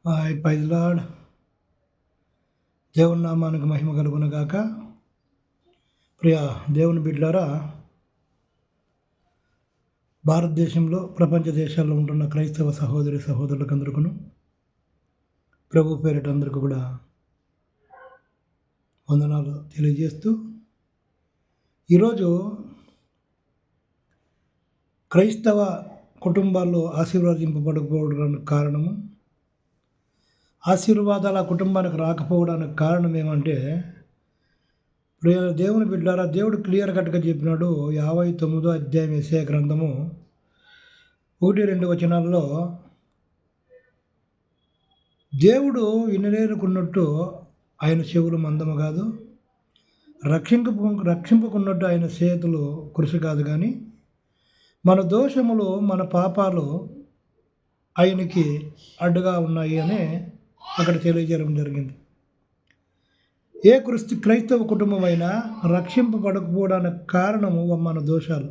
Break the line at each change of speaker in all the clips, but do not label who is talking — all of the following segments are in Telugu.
Praise lord. దేవుని నామానికి మహిమ కలుగును గాక. ప్రియ దేవుని బిడ్డలారా, భారతదేశంలో ప్రపంచ దేశాల్లో ఉంటున్న క్రైస్తవ సహోదరి సహోదరులకు అందరికీ ప్రభు పేరిట అందరికీ కూడా వందనాలు తెలియజేస్తూ, ఈరోజు క్రైస్తవ కుటుంబాల్లో ఆశీర్వదింపబడకపోవడానికి కారణము, ఆశీర్వాదాలు ఆ కుటుంబానికి రాకపోవడానికి కారణం ఏమంటే, దేవుని బిడ్డలారా, దేవుడు క్లియర్ కట్గా చెప్పినాడు. 59వ అధ్యాయం యెషయా గ్రంథము 1-2 వచనాల్లో, దేవుడు వినలేనుకున్నట్టు ఆయన చెవులు మందము కాదు, రక్షింపుకున్నట్టు ఆయన చేతులు కృషి కాదు, కానీ మన దోషములు మన పాపాలు ఆయనకి అడ్డుగా ఉన్నాయి అని అక్కడ తెలియజేయడం జరిగింది. ఏ క్రైస్తవ కుటుంబం అయినా రక్షింపబడకపోవడానికి కారణము మన దోషాలు.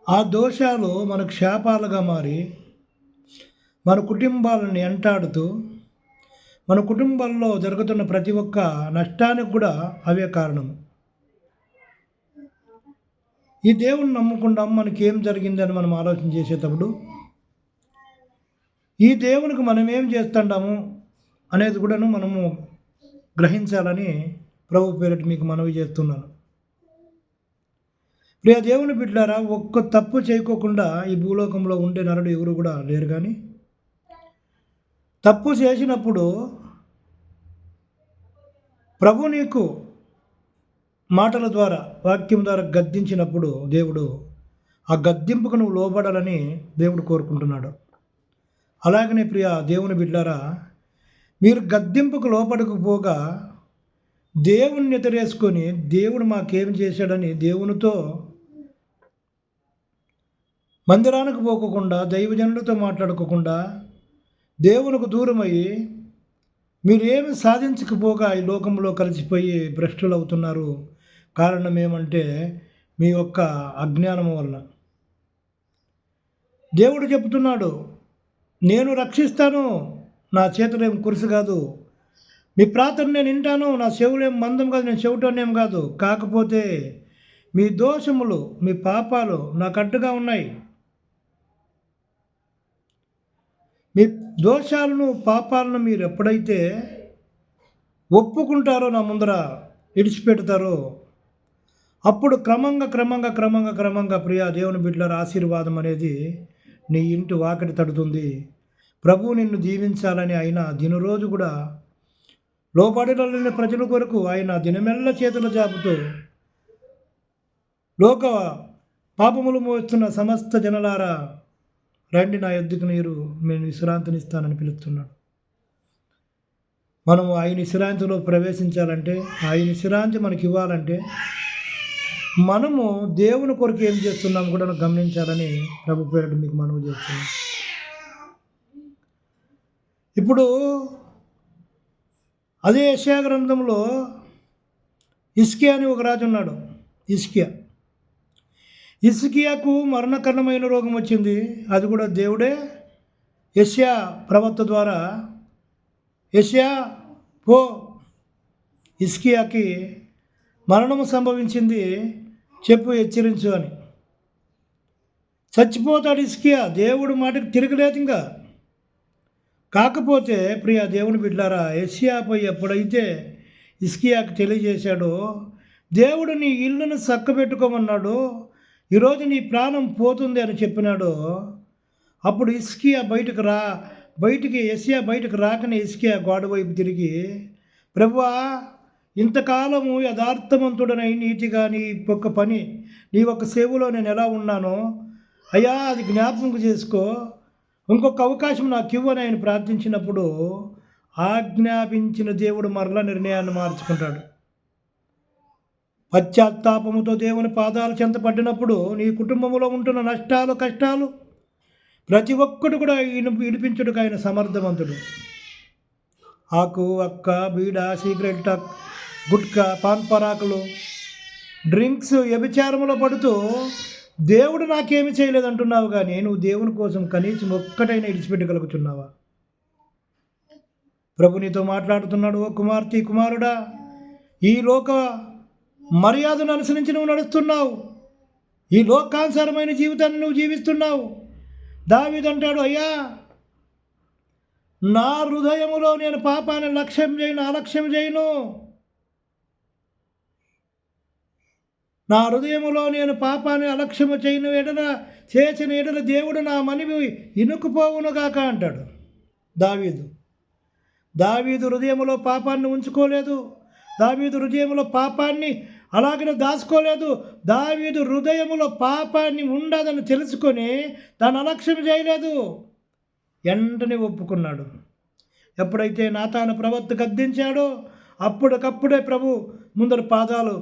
ఆ దోషాలు మనకు శాపాలుగా మారి మన కుటుంబాలను ఎంటాడుతూ, మన కుటుంబాల్లో జరుగుతున్న ప్రతి ఒక్క నష్టానికి కూడా అవే కారణము. ఈ దేవుని నమ్మకుండా మనకి ఏం జరిగిందని మనం ఆలోచన చేసేటప్పుడు, ఈ దేవునికి మనం ఏం చేస్తుంటాము అనేది కూడాను మనము గ్రహించాలని ప్రభు పేరిట మీకు మనవి చేస్తున్నాను. ప్రియ దేవుని బిడ్డలారా, ఒక్క తప్పు చేయకోకుండా ఈ భూలోకంలో ఉండే నరుడు ఎవరు కూడా లేరు, కానీ తప్పు చేసినప్పుడు ప్రభు నీకు మాటల ద్వారా, వాక్యం ద్వారా గద్దించినప్పుడు దేవుడు ఆ గద్దింపుకు నువ్వు లోబడాలని దేవుడు కోరుకుంటున్నాడు. అలాగనే ప్రియ దేవుని బిడ్డలారా, మీరు గద్దింపుకు లోపడకపోగా దేవుణ్ణి ఎదురేసుకొని, దేవుడు మాకేం చేశాడని దేవునితో మందిరానికి పోకుండా, దైవజనులతో మాట్లాడుకోకుండా దేవునికి దూరమయ్యి మీరు ఏమి సాధించకపోగా ఈ లోకంలో కలిసిపోయి భ్రష్టులు అవుతున్నారు. కారణం ఏమంటే మీ యొక్క అజ్ఞానము వల్ల. దేవుడు చెప్తున్నాడు, నేను రక్షిస్తాను, నా చేతులేం కురుసు కాదు, మీ ప్రార్థన నేను వింటాను, నా చెవులేం మందం కాదు, నేను చెవిటోనేం కాదు, కాకపోతే మీ దోషములు మీ పాపాలు నాకు అడ్డుగా ఉన్నాయి. మీ దోషాలను పాపాలను మీరు ఎప్పుడైతే ఒప్పుకుంటారో, నా ముందర విడిచిపెడతారో, అప్పుడు క్రమంగా ప్రియ దేవుని బిడ్డల ఆశీర్వాదం అనేది నీ ఇంటి వాకిటి తడుతుంది. ప్రభువు నిన్ను దీవించాలని ఆయన దినరోజు కూడా లోబడిన ప్రజల కొరకు ఆయన దినమెల్ల చేతుల జాపుతూ, లోక పాపములు మోస్తున్న సమస్త జనలారా రండి, నా యొద్దకు నీరు నేను విశ్రాంతినిస్తానని పిలుస్తున్నాడు. మనము ఆయన విశ్రాంతిలో ప్రవేశించాలంటే, ఆయన విశ్రాంతి మనకి ఇవ్వాలంటే, మనము దేవుని కొరకు ఏం చేస్తున్నాము కూడా గమనించాలని ప్రభు పేరిట మీకు మనవి చేస్తున్నాం. ఇప్పుడు అదే యెషయా గ్రంథంలో హిజ్కియా అని ఒక రాజు ఉన్నాడు. హిజ్కియాకు మరణకరమైన రోగం వచ్చింది. అది కూడా దేవుడే యెషయా ప్రవక్త ద్వారా, యెషయా పో, హిజ్కియాకి మరణము సంభవించింది, చెప్పు, హెచ్చరించు అని. చచ్చిపోతాడు హిజ్కియా, దేవుడు మాటకు తిరగలేదు ఇంకా. కాకపోతే ప్రియ దేవుని బిడ్డలారా, యెషయాపై ఎప్పుడైతే హిజ్కియాకు తెలియజేశాడో, దేవుడు నీ ఇల్లును చక్కబెట్టుకోమన్నాడు, ఈరోజు నీ ప్రాణం పోతుంది అని చెప్పినాడు. అప్పుడు యెషయా బయటకు రాకనే హిజ్కియా గోడ వైపు తిరిగి, ప్రభువా, ఇంతకాలము యథార్థవంతుడనై నీతిగా నీ ఒక్క పని, నీ ఒక్క సేవలో నేను ఎలా ఉన్నానో అయ్యా, అది జ్ఞాపకం చేసుకో, ఇంకొక అవకాశం నాకు ఇవ్వని ఆయన ప్రార్థించినప్పుడు ఆజ్ఞాపించిన దేవుడు మరలా నిర్ణయాన్ని మార్చుకుంటాడు. పశ్చాత్తాపముతో దేవుని పాదాలు చెంతపడినప్పుడు నీ కుటుంబంలో ఉంటున్న నష్టాలు, కష్టాలు ప్రతి ఒక్కటి కూడా విడిపించుటకు ఆయన సమర్థవంతుడు. ఆకు, అక్క, బీడ, సిగరెట్, గుట్కా, పాన్ పరాకులు, డ్రింక్స్, వ్యభిచారములో పడుతూ దేవుడు నాకేమి చేయలేదంటున్నావు కానీ నువ్వు దేవుని కోసం కనీసం ఒక్కటైనా విడిచిపెట్టగలుగుతున్నావా? ప్రభు నీతో మాట్లాడుతున్నాడు. ఓ కుమార్తె, కుమారుడా, ఈ లోక మర్యాదను అనుసరించి నువ్వు నడుస్తున్నావు. ఈ లోకానుసారమైన జీవితాన్ని నువ్వు జీవిస్తున్నావు. దావీదు అంటాడు, అయ్యా, నా హృదయములో నేను పాపాన్ని అలక్ష్యం చేయను. నా హృదయములో నేను పాపాన్ని అలక్ష్యము చేయను చేసిన ఎడల దేవుడు నా మనవి ఇనుకుపోవునుగాక అంటాడు దావీదు హృదయములో పాపాన్ని ఉంచుకోలేదు. దావీదు హృదయములో పాపాన్ని అలాగనే దాచుకోలేదు. దావీదు హృదయములో పాపాన్ని ఉండదని తెలుసుకొని దాన్ని అలక్ష్యం చేయలేదు. వెంటనే ఒప్పుకున్నాడు. ఎప్పుడైతే నాతాను ప్రవక్త గద్దించాడో అప్పటికప్పుడే ప్రభు ముందర పాదాలు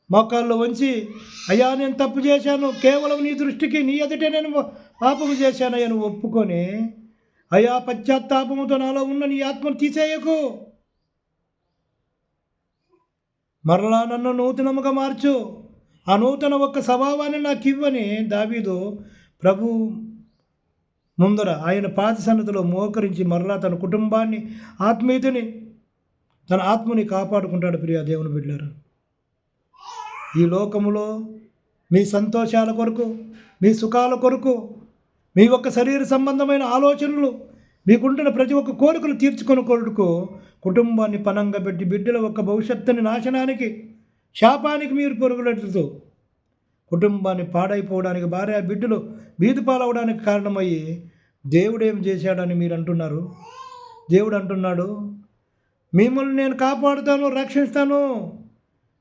మోకాళ్ళు వంచి, అయ్యా, నేను తప్పు చేశాను, కేవలం నీ దృష్టికి నీ ఎదుటే నేను పాపము చేశానయ్యా నువ్వు ఒప్పుకొని, అయ్యా, పశ్చాత్తాపముతో నాలో ఉన్న నీ ఆత్మను తీసేయకు, మరలా నన్ను నూతనముగా మార్చు, ఆ నూతన ఒక్క స్వభావాన్ని నాకు ఇవ్వని దావీదు ప్రభు ముందర ఆయన పాద సన్నిధిలో మోకరించి మరలా తన కుటుంబాన్ని, ఆత్మీయతని, తన ఆత్మని కాపాడుకుంటాడు. ప్రియ దేవుని బిడ్డలారా, ఈ లోకములో మీ సంతోషాల కొరకు, మీ సుఖాల కొరకు, మీ యొక్క శరీర సంబంధమైన ఆలోచనలు, మీకుంటున్న ప్రతి ఒక్క కోరికలు తీర్చుకొని కొడుకు కుటుంబాన్ని పనంగా పెట్టి బిడ్డల యొక్క భవిష్యత్తుని నాశనానికి, శాపానికి మీరు పొరుగులెడుతూ కుటుంబాన్ని పాడైపోవడానికి, భార్య బిడ్డలు వీధి పాలవడానికి కారణమయ్యి దేవుడు ఏం చేశాడని మీరు అంటున్నారు. దేవుడు అంటున్నాడు, మిమ్మల్ని నేను కాపాడుతాను, రక్షిస్తాను.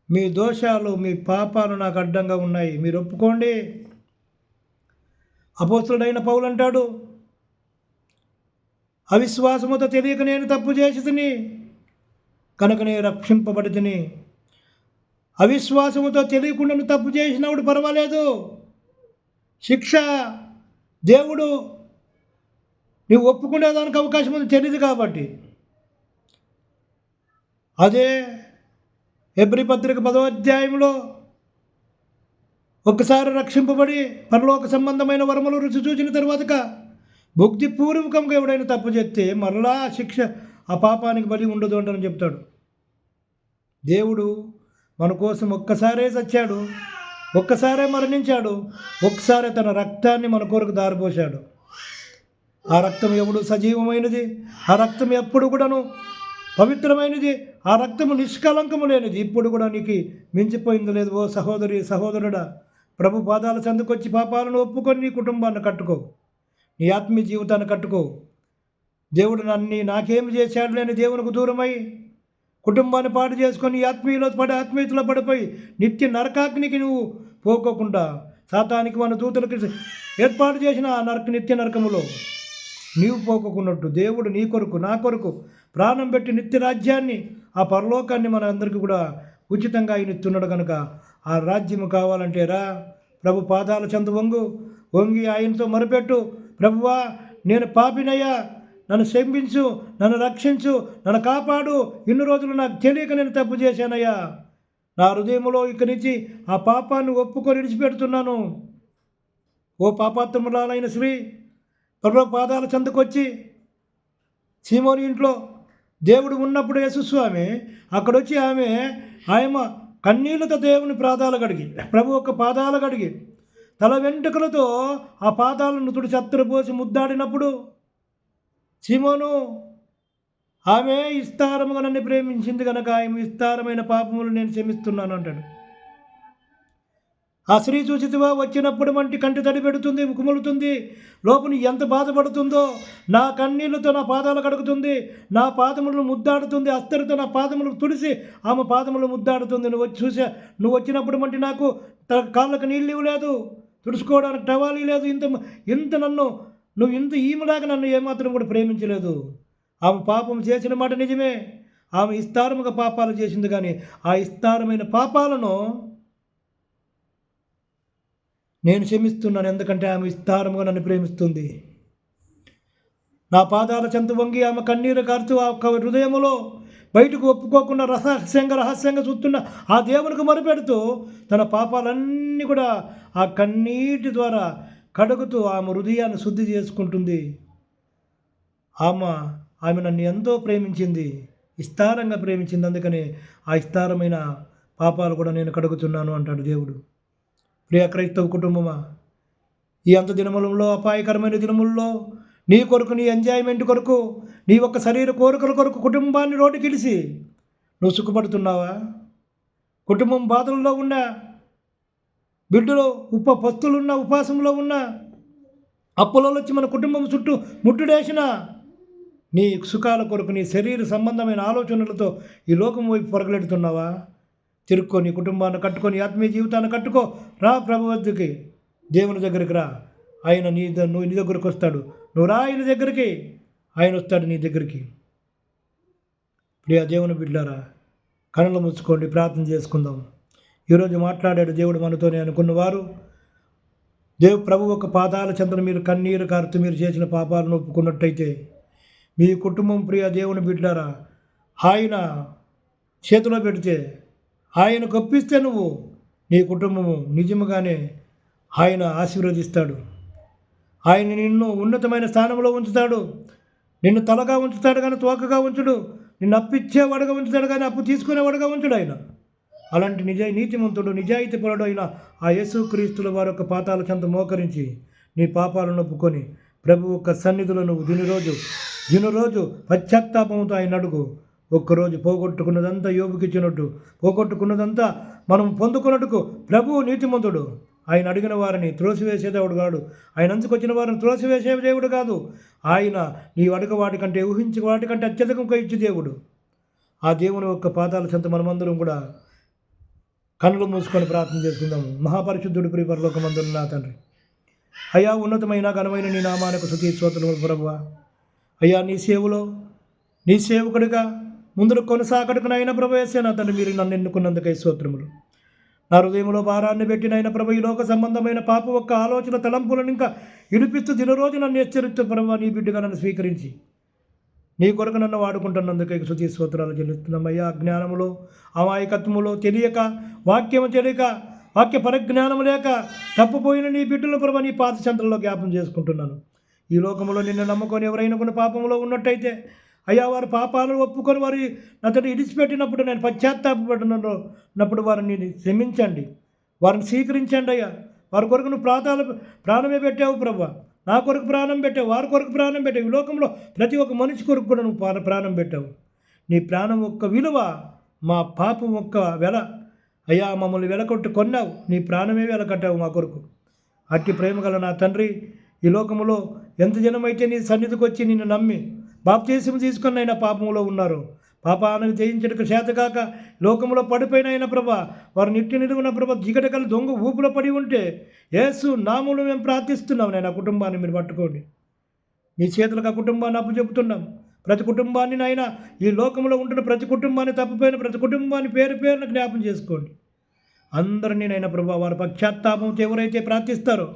మీ దోషాలు, మీ పాపాలు నాకు అడ్డంగా ఉన్నాయి, మీరు ఒప్పుకోండి. అపోస్తులుడైన పౌలు అంటాడు, అవిశ్వాసముతో తెలియక నేను తప్పు చేసి తిని కనుక నేను రక్షింపబడి తిని. అవిశ్వాసముతో తెలియకుండా నువ్వు తప్పు చేసినప్పుడు పర్వాలేదు, శిక్ష దేవుడు నువ్వు ఒప్పుకునేదానికి అవకాశం ఉంది, తెలియదు కాబట్టి. అదే హెబ్రీ పత్రిక 10వ అధ్యాయంలో ఒక్కసారి రక్షింపబడి పరలోక సంబంధమైన వరములు రుచి చూసిన తరువాత భుక్తిపూర్వకంగా ఎవడైనా తప్పు చేస్తే మరలా శిక్ష, ఆ పాపానికి బలి ఉండదు అంటని చెప్తాడు. దేవుడు మన కోసం ఒక్కసారే చచ్చాడు, ఒక్కసారే మరణించాడు, ఒక్కసారే తన రక్తాన్ని మన కొరకు దారిపోశాడు. ఆ రక్తం ఎప్పుడు సజీవమైనది, ఆ రక్తం ఎప్పుడు కూడాను పవిత్రమైనది, ఆ రక్తము నిష్కలంకము లేనిది, ఇప్పుడు కూడా నీకు మించిపోయింది లేదు. ఓ సహోదరి, సహోదరుడా, ప్రభు పాదాల చెందుకొచ్చి పాపాలను ఒప్పుకొని నీ కుటుంబాన్ని కట్టుకో, నీ ఆత్మీయ జీవితాన్ని కట్టుకో. దేవుడు నాకేమి చేశాడు లేని దేవునికి దూరమై కుటుంబాన్ని పాడు చేసుకొని ఆత్మీయతలో పడిపోయి నిత్య నరకాగ్నికి నువ్వు పోకోకుండా సాతానికి మన దూతలకు ఏర్పాటు చేసిన ఆ నిత్య నరకములో నీవు పోకోకున్నట్టు దేవుడు నీ కొరకు, నా కొరకు ప్రాణం పెట్టి నిత్య రాజ్యాన్ని, ఆ పరలోకాన్ని మన అందరికీ కూడా ఉచితంగా ఆయన ఇస్తున్నాడు. కనుక ఆ రాజ్యము కావాలంటే రా, ప్రభు పాదాల చెంత వంగి ఆయనతో మొరపెట్టు, ప్రభువా, నేను పాపినయ్యా, నన్ను క్షమించు, నన్ను రక్షించు, నన్ను కాపాడు, ఇన్ని రోజులు నాకు తెలియక నేను తప్పు చేశానయ్యా, నా హృదయంలో ఇక్కడి నుంచి ఆ పాపాన్ని ఒప్పుకొని విడిచిపెడుతున్నాను. ఓ పాపాత్మురాలైన స్త్రీ ప్రభు పాదాల చెంతకొచ్చి, సీమోని ఇంట్లో దేవుడు ఉన్నప్పుడు యేసుస్వామి అక్కడొచ్చి ఆయమ కన్నీళ్లతో దేవుని పాదాలు కడిగి, ప్రభు యొక్క పాదాలు కడిగి తల వెంట్రుకలతో ఆ పాదాలను తుడి చత్తరపోసి ముద్దాడినప్పుడు సీమోను, ఆమె విస్తారముగా నన్ను ప్రేమించింది కనుక ఆమె విస్తారమైన పాపములు నేను క్షమిస్తున్నాను అంటాడు. ఆ స్త్రీ చూసితివా, వచ్చినప్పుడు వంటి కంటి తడి పెడుతుంది, కుములుతుంది, లోపల ఎంత బాధపడుతుందో, నా కన్నీళ్లతో నా పాదాలు కడుగుతుంది, నా పాదములను ముద్దాడుతుంది, అస్తరితో నా పాదములు తుడిసి ఆమె పాదములు ముద్దాడుతుంది. నువ్వు వచ్చినప్పుడు వంటి నాకు కాళ్ళకు నీళ్ళు ఇవ్వలేదు, తుడుచుకోవడానికి టవాలీ లేదు, ఇంత నువ్వు ఈమెలాగా నన్ను ఏమాత్రం కూడా ప్రేమించలేదు. ఆమె పాపం చేసిన మాట నిజమే, ఆమె విస్తారముగా పాపాలు చేసింది, కానీ ఆ విస్తారమైన పాపాలను నేను క్షమిస్తున్నాను, ఎందుకంటే ఆమె విస్తారముగా నన్ను ప్రేమిస్తుంది. నా పాదాల చెంత వంగి ఆమె కన్నీరు కారుతూ ఆ హృదయములో బయటకు ఒప్పుకోకుండా రహస్యంగా చూస్తున్న ఆ దేవునికి మొరపెడుతూ తన పాపాలన్నీ కూడా ఆ కన్నీటి ద్వారా కడుగుతూ ఆమె హృదయాన్ని శుద్ధి చేసుకుంటుంది. ఆమె నన్ను ఎంతో ప్రేమించింది, విస్తారంగా ప్రేమించింది, అందుకని ఆ విస్తారమైన పాపాలు కూడా నేను కడుగుతున్నాను అంటాడు దేవుడు. ప్రియ క్రైస్తవ కుటుంబమా, ఈ అంత దినములలో, అపాయకరమైన దినముల్లో నీ కొరకు, నీ ఎంజాయ్మెంట్ కొరకు, నీ ఒక్క శరీర కోరికల కొరకు కుటుంబాన్ని రోడ్డుకిడిసి నువ్వు సుఖపడుతున్నావా? కుటుంబం బాధల్లో ఉన్న బిడ్డలు పస్తులున్న, ఉపాసంలో ఉన్న, అప్పులలో వచ్చి మన కుటుంబం చుట్టూ ముట్టుడేసిన నీ సుఖాల కొరకు నీ శరీర సంబంధమైన ఆలోచనలతో ఈ లోకం వైపు పొరగలెడుతున్నావా? తిరుక్కో, నీ కుటుంబాన్ని కట్టుకొని ఆత్మీయ జీవితాన్ని కట్టుకో. రా ప్రభు వద్దకి, దేవుని దగ్గరికి రా. ఆయన నువ్వు నీ దగ్గరికి వస్తాడు. నువ్వు రా ఆయన దగ్గరికి, ఆయన వస్తాడు నీ దగ్గరికి. ప్రియ దేవుని బిడ్డలారా, కనులు మూసుకోండి, ప్రార్థన చేసుకుందాం. ఈరోజు మాట్లాడాడు దేవుడు మనతోనే అనుకున్నవారు, ప్రభు ఒక పాదాల చెంతన మీరు కన్నీరు కారుతూ మీరు చేసిన పాపాలను ఒప్పుకున్నట్టయితే మీ కుటుంబం, ప్రియ దేవుని బిడ్డలారా, ఆయన చేతిలో పెడితే, ఆయన గొప్పిస్తే నువ్వు, నీ కుటుంబము నిజముగానే ఆయన ఆశీర్వదిస్తాడు. ఆయన నిన్ను ఉన్నతమైన స్థానంలో ఉంచుతాడు. నిన్ను తలగా ఉంచుతాడు కానీ తోకగా ఉంచుడు. నిన్ను అప్పిచ్చేవాడుగా ఉంచుతాడు కానీ అప్పు తీసుకునేవాడుగా ఉంచుడు ఆయన. అలాంటి నీతిమంతుడు, నిజాయితీపరుడు అయిన ఆ యేసుక్రీస్తుల వారి యొక్క పాతాల చెంత మోకరించి నీ పాపాలను ఒప్పుకొని ప్రభు యొక్క సన్నిధిలో నువ్వు దినరోజు పశ్చాత్తాపంతో ఆయన అడుగు. ఒక్కరోజు పోగొట్టుకున్నదంతా యోబుకి ఇచ్చినట్టు, పోగొట్టుకున్నదంతా మనం పొందుకున్నట్టుకు ప్రభువు నీతిమంతుడు. ఆయన అడిగిన వారిని త్రోసివేసే దేవుడు కాదు. ఆయన అంచుకొచ్చిన వారిని త్రోసివేసే దేవుడు కాదు. ఆయన నీవు అడుగు వాటికంటే, ఊహించి వాటికంటే అత్యధికంగా ఇచ్చి దేవుడు. ఆ దేవుని యొక్క పాదాల చెంత మనమందరం కూడా కన్నులు మూసుకొని ప్రార్థన చేసుకుందాము. మహాపరిశుద్ధుడు, ప్రియ పరలోకమందున్న నా తండ్రి, అయ్యా, ఉన్నతమైన ఘనమైన నీ నామానికి స్తుతి స్తోత్రములు ప్రభువా. అయ్యా, నీ సేవలో నీ సేవకుడిగా ముందుకు కొనసాగడుకునైనా ప్రభు యేసే నా తండ్రి, మీరు నన్ను ఎన్నుకున్నందుకై స్తోత్రములు. నా హృదయంలో భారాన్ని పెట్టినైన ప్రభు, ఈ లోక సంబంధమైన పాప ఒక్క ఆలోచన తలంపులను ఇంకా వినిపిస్తూ దినరోజు నన్ను హెచ్చరిస్తూ ప్రభు, నీ బిడ్డగా నన్ను స్వీకరించి నీ కొరకు నన్ను వాడుకుంటున్నందుకే స్తుతి స్తోత్రాలు చెల్లిస్తున్నాం. అయ్యా, అజ్ఞానములో, అమాయకత్వములో తెలియక, వాక్యము తెలియక, వాక్య పరిజ్ఞానం లేక తప్పుపోయిన నీ బిడ్డలు ప్రభు, నీ పాత చెంతల్లో జ్ఞాపం చేసుకుంటున్నాను. ఈ లోకంలో నిన్ను నమ్ముకొని ఎవరైనా కొన్ని పాపంలో ఉన్నట్టయితే అయ్యా, వారి పాపాలను ఒప్పుకొని వారి అతను ఇడిచిపెట్టినప్పుడు నేను పశ్చాత్తాపడినప్పుడు వారిని క్షమించండి, వారిని స్వీకరించండి. అయ్యా, వారి కొరకు నువ్వు ప్రాణమే పెట్టావు ప్రభు, నా కొరకు ప్రాణం పెట్టావు, వారి కొరకు ప్రాణం పెట్టావు. ఈ లోకంలో ప్రతి ఒక్క మనిషి కొరకు కూడా నువ్వు ప్రాణం పెట్టావు. నీ ప్రాణం ఒక్క విలువ, మా పాపం ఒక్క వెల. అయ్యా, మమ్మల్ని వెలకొట్టి కొన్నావు, నీ ప్రాణమే వెలకట్టావు మా కొరకు. అట్టి ప్రేమ గల నా తండ్రి, ఈ లోకంలో ఎంత జనమైతే నీ సన్నిధికి వచ్చి నిన్ను నమ్మి బాప్తీసం తీసుకుని అయినా పాపంలో ఉన్నారు, పాపానికి జయించడానికి చేతకాక లోకంలో పడిపోయిన అయిన ప్రభ, వారు నిలువున ప్రభ జిగటకల దొంగ ఊపులో పడి ఉంటే యేసు నామములో మేము ప్రార్థిస్తున్నాం. నేను ఆ కుటుంబాన్ని మీరు పట్టుకోండి, మీ చేతులకు ఆ కుటుంబాన్ని అప్పచెపుతున్నాం. ప్రతి కుటుంబాన్ని నాయన, ఈ లోకంలో ఉంటున్న ప్రతి కుటుంబాన్ని, తప్పిపోయిన ప్రతి కుటుంబాన్ని పేరున జ్ఞాపం చేసుకోండి. అందరినీ నైనా ప్రభా, వారి పశ్చాత్తాపంతో ఎవరైతే ప్రార్థిస్తారో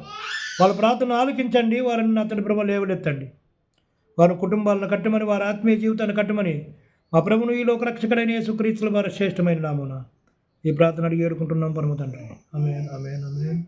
వాళ్ళ ప్రార్థన ఆలకించండి. వారిని అతని ప్రభ లేవనెత్తండి. వారి కుటుంబాలను కట్టమని, వారి ఆత్మీయ జీవితాన్ని కట్టమని మా ప్రభును ఈ లోక రక్షకుడైన యేసుక్రీస్తుల వారి శ్రేష్టమైన నామమున ఈ ప్రార్థన అడిగి వేడుకుంటున్నాం పరమ తండ్రి. ఆమేన్, ఆమేన్, ఆమేన్.